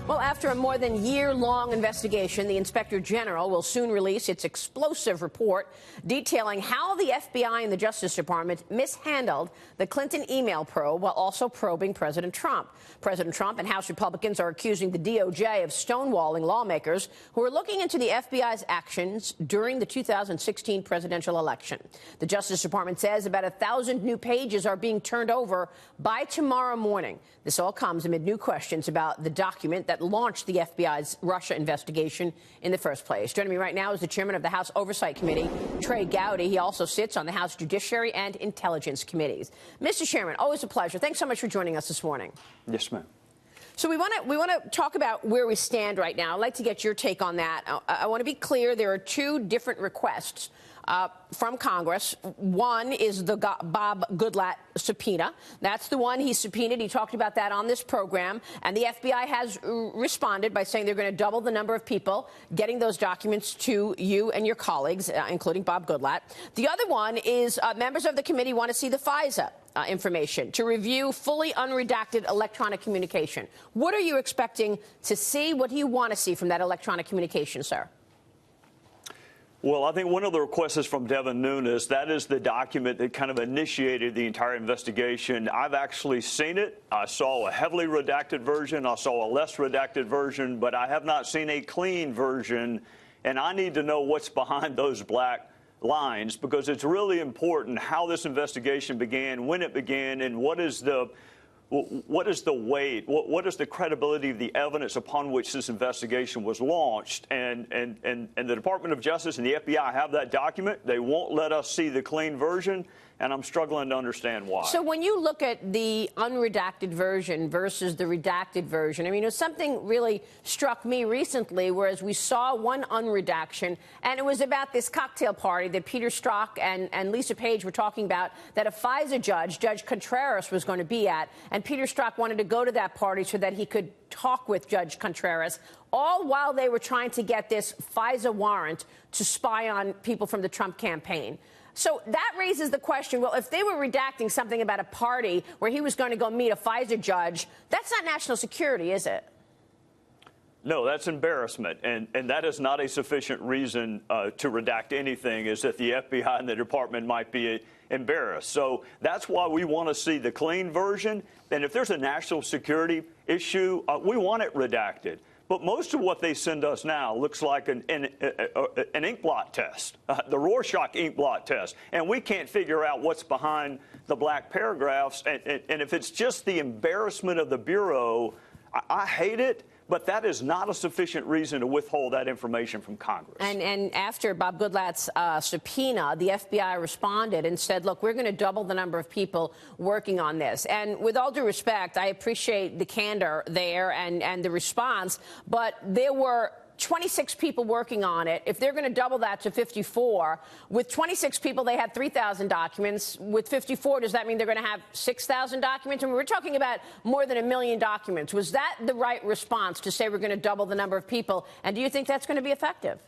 Well, after a more than year-long investigation, the Inspector General will soon release its explosive report detailing how the FBI and the Justice Department mishandled the Clinton email probe while also probing President Trump. President Trump and House Republicans are accusing the DOJ of stonewalling lawmakers who are looking into the FBI's actions during the 2016 presidential election. The Justice Department says about 1,000 new pages are being turned over by tomorrow morning. This all comes amid new questions about the document that launched the FBI's Russia investigation in the first place. Joining me right now is the chairman of the House Oversight Committee, Trey Gowdy. He also sits on the House Judiciary and Intelligence Committees. Mr. Chairman, always a pleasure. Thanks so much for joining us this morning. Yes, ma'am. So we want to talk about where we stand right now. I'd like to get your take on that. I want to be clear. There are two different requests from Congress. One is the Bob Goodlatte subpoena. That's the one he subpoenaed. He talked about that on this program. And the FBI has responded by saying they're going to double the number of people getting those documents to you and your colleagues, including Bob Goodlatte. The other one is members of the committee want to see the FISA information to review fully unredacted electronic communication. What are you expecting to see? What do you want to see from that electronic communication, sir? Well, I think one of the requests is from Devin Nunes. That is the document that kind of initiated the entire investigation. I've actually seen it. I saw a heavily redacted version. I saw a less redacted version, but I have not seen a clean version. And I need to know what's behind those black lines, because it's really important how this investigation began, when it began, and what is the weight, what is the credibility of the evidence upon which this investigation was launched? And the Department of Justice and the FBI have that document. They won't let us see the clean version, and I'm struggling to understand why. So when you look at the unredacted version versus the redacted version, I mean, something really struck me recently, whereas we saw one unredaction, and it was about this cocktail party that Peter Strzok and Lisa Page were talking about, that a FISA judge, Judge Contreras, was going to be at. And Peter Strzok wanted to go to that party so that he could talk with Judge Contreras, all while they were trying to get this FISA warrant to spy on people from the Trump campaign. So that raises the question, well, if they were redacting something about a party where he was going to go meet a FISA judge, that's not national security, is it? No, that's embarrassment, and that is not a sufficient reason to redact anything, is that the FBI and the department might be embarrassed. So that's why we want to see the clean version, and if there's a national security issue, we want it redacted. But most of what they send us now looks like an ink blot test, the Rorschach ink blot test. And we can't figure out what's behind the black paragraphs. And if it's just the embarrassment of the Bureau, I hate it. But that is not a sufficient reason to withhold that information from Congress. And after Bob Goodlatte's subpoena, the FBI responded and said, look, we're going to double the number of people working on this. And with all due respect, I appreciate the candor there and the response, but there were 26 people working on it. If they're going to double that to 54, with 26 people, they had 3,000 documents. With 54, does that mean they're going to have 6,000 documents? And we're talking about more than 1 million documents. Was that the right response to say we're going to double the number of people? And do you think that's going to be effective?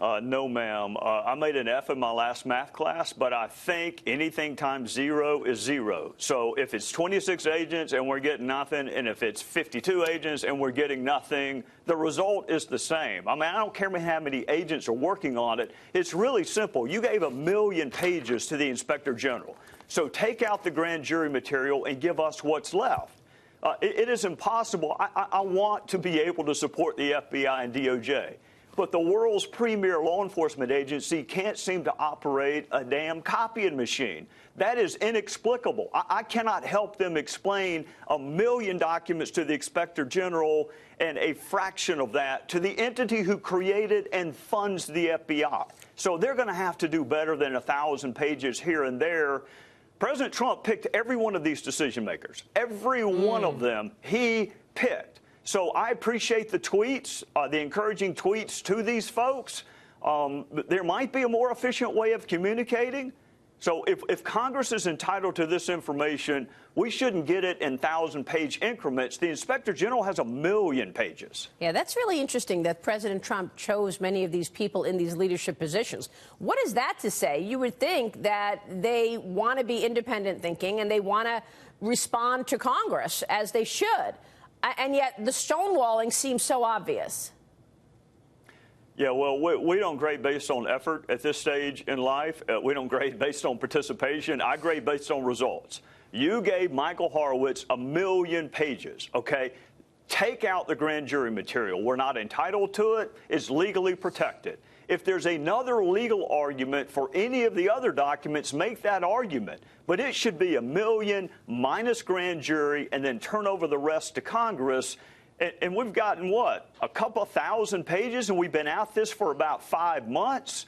No, ma'am. I made an F in my last math class, but I think anything times zero is zero. So if it's 26 agents and we're getting nothing, and if it's 52 agents and we're getting nothing, the result is the same. I mean, I don't care how many agents are working on it. It's really simple. You gave 1 million pages to the Inspector General. So take out the grand jury material and give us what's left. It is impossible. I want to be able to support the FBI and DOJ. But the world's premier law enforcement agency can't seem to operate a damn copying machine. That is inexplicable. I cannot help them explain 1 million documents to the Inspector General and a fraction of that to the entity who created and funds the FBI. So they're going to have to do better than 1,000 pages here and there. President Trump picked every one of these decision makers. Every one of them he picked. So I appreciate the tweets, the encouraging tweets to these folks. There might be a more efficient way of communicating. So if Congress is entitled to this information, we shouldn't get it in 1,000-page increments. The Inspector General has 1 million pages. Yeah, that's really interesting that President Trump chose many of these people in these leadership positions. What is that to say? You would think that they want to be independent thinking and they want to respond to Congress, as they should. And yet the stonewalling seems so obvious. Yeah, well, we don't grade based on effort at this stage in life. We don't grade based on participation. I grade based on results. You gave Michael Horowitz 1 million pages, okay? Take out the grand jury material. We're not entitled to it. It's legally protected. If there's another legal argument for any of the other documents, make that argument. But it should be 1 million minus grand jury and then turn over the rest to Congress. And we've gotten, what, a couple thousand pages, and we've been at this for about 5 months?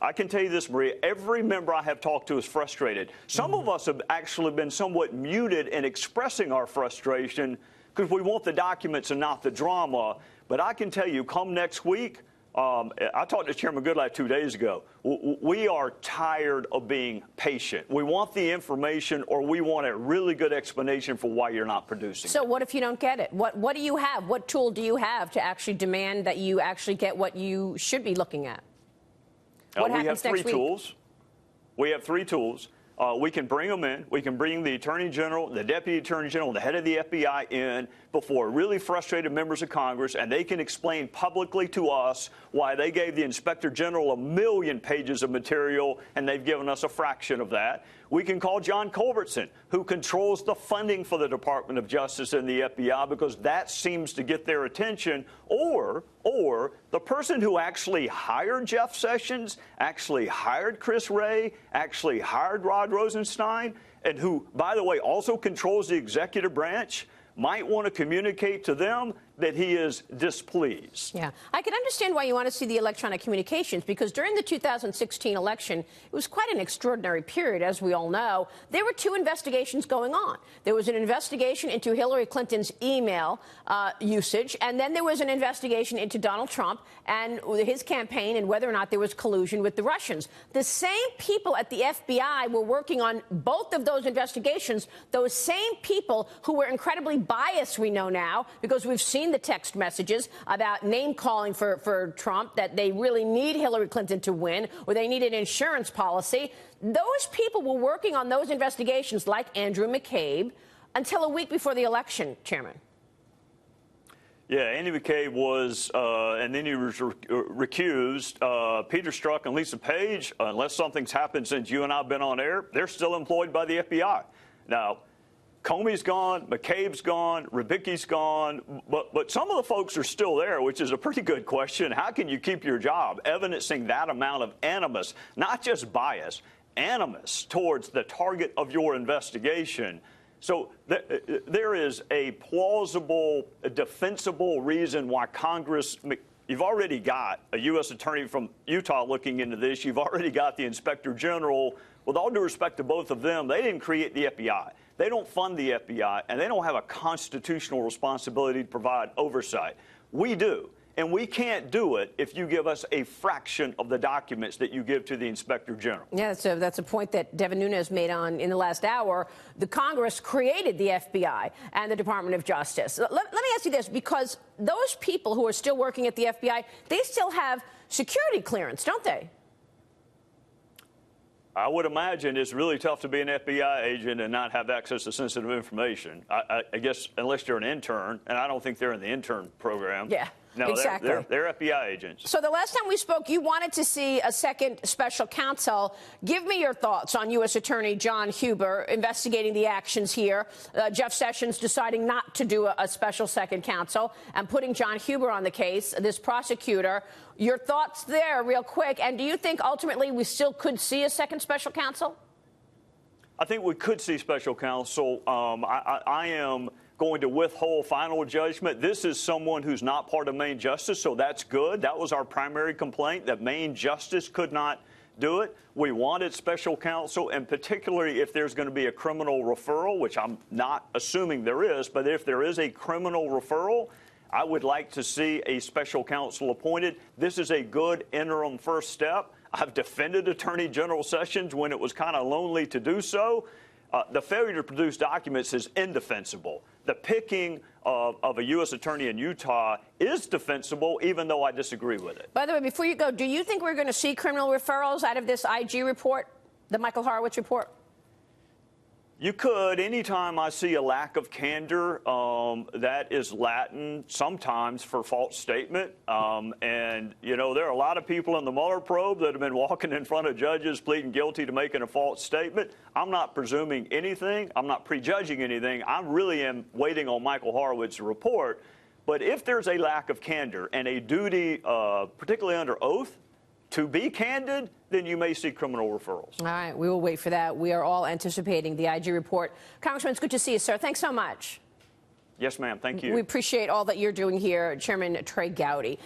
I can tell you this, Maria, every member I have talked to is frustrated. Some of us have actually been somewhat muted in expressing our frustration because we want the documents and not the drama. But I can tell you, come next week, I talked to Chairman Goodlatte 2 days ago. We are tired of being patient. We want the information, or we want a really good explanation for why you're not producing it. So what if you don't get it? What do you have? What tool do you have to actually demand that you actually get what you should be looking at? What happens next week? We have 3 tools. We can bring them in. We can bring the Attorney General, the Deputy Attorney General, the head of the FBI in before really frustrated members of Congress, and they can explain publicly to us why they gave the Inspector General 1 million pages of material, and they've given us a fraction of that. We can call John Culbertson, who controls the funding for the Department of Justice and the FBI, because that seems to get their attention. Or the person who actually hired Jeff Sessions, actually hired Chris Wray, actually hired Rod Rosenstein, and who, by the way, also controls the executive branch, might want to communicate to them that he is displeased. Yeah, I can understand why you want to see the electronic communications, because during the 2016 election, it was quite an extraordinary period, as we all know. There were 2 investigations going on. There was an investigation into Hillary Clinton's email usage, and then there was an investigation into Donald Trump and his campaign and whether or not there was collusion with the Russians. The same people at the FBI were working on both of those investigations, those same people who were incredibly biased, we know now, because we've seen the text messages about name-calling for Trump, that they really need Hillary Clinton to win, or they need an insurance policy. Those people were working on those investigations, like Andrew McCabe, until a week before the election, Chairman. Yeah, Andy McCabe was, and then he was recused. Peter Strzok and Lisa Page, unless something's happened since you and I have been on air, they're still employed by the FBI. Now, Comey's gone, McCabe's gone, Rybicki's gone, but some of the folks are still there, which is a pretty good question. How can you keep your job evidencing that amount of animus, not just bias, animus towards the target of your investigation? So there is a plausible, defensible reason why Congress, you've already got a U.S. attorney from Utah looking into this. You've already got the Inspector General. With all due respect to both of them, they didn't create the FBI. They don't fund the FBI, and they don't have a constitutional responsibility to provide oversight. We do, and we can't do it if you give us a fraction of the documents that you give to the Inspector General. Yeah, so that's a point that Devin Nunes made in the last hour. The Congress created the FBI and the Department of Justice. Let me ask you this, because those people who are still working at the FBI, they still have security clearance, don't they? I would imagine it's really tough to be an FBI agent and not have access to sensitive information. I guess unless you're an intern, and I don't think they're in the intern program. Yeah, no, exactly. They're FBI agents. So the last time we spoke, you wanted to see a second special counsel. Give me your thoughts on U.S. Attorney John Huber investigating the actions here. Jeff Sessions deciding not to do a special second counsel and putting John Huber on the case, this prosecutor. Your thoughts there real quick. And do you think ultimately we still could see a second special counsel? I think we could see special counsel. I am going to withhold final judgment. This is someone who's not part of Main Justice, so that's good. That was our primary complaint, that Main Justice could not do it. We wanted special counsel, and particularly if there's going to be a criminal referral, which I'm not assuming there is, but if there is a criminal referral, I would like to see a special counsel appointed. This is a good interim first step. I've defended Attorney General Sessions when it was kind of lonely to do so. The failure to produce documents is indefensible. The picking of a U.S. attorney in Utah is defensible, even though I disagree with it. By the way, before you go, do you think we're going to see criminal referrals out of this IG report, the Michael Horowitz report? You could. Anytime I see a lack of candor, that is Latin sometimes for false statement. And, you know, there are a lot of people in the Mueller probe that have been walking in front of judges pleading guilty to making a false statement. I'm not presuming anything. I'm not prejudging anything. I really am waiting on Michael Horowitz's report. But if there's a lack of candor and a duty, particularly under oath, to be candid, then you may see criminal referrals. All right, we will wait for that. We are all anticipating the IG report. Congressman, it's good to see you, sir. Thanks so much. Yes, ma'am. Thank you. We appreciate all that you're doing here, Chairman Trey Gowdy.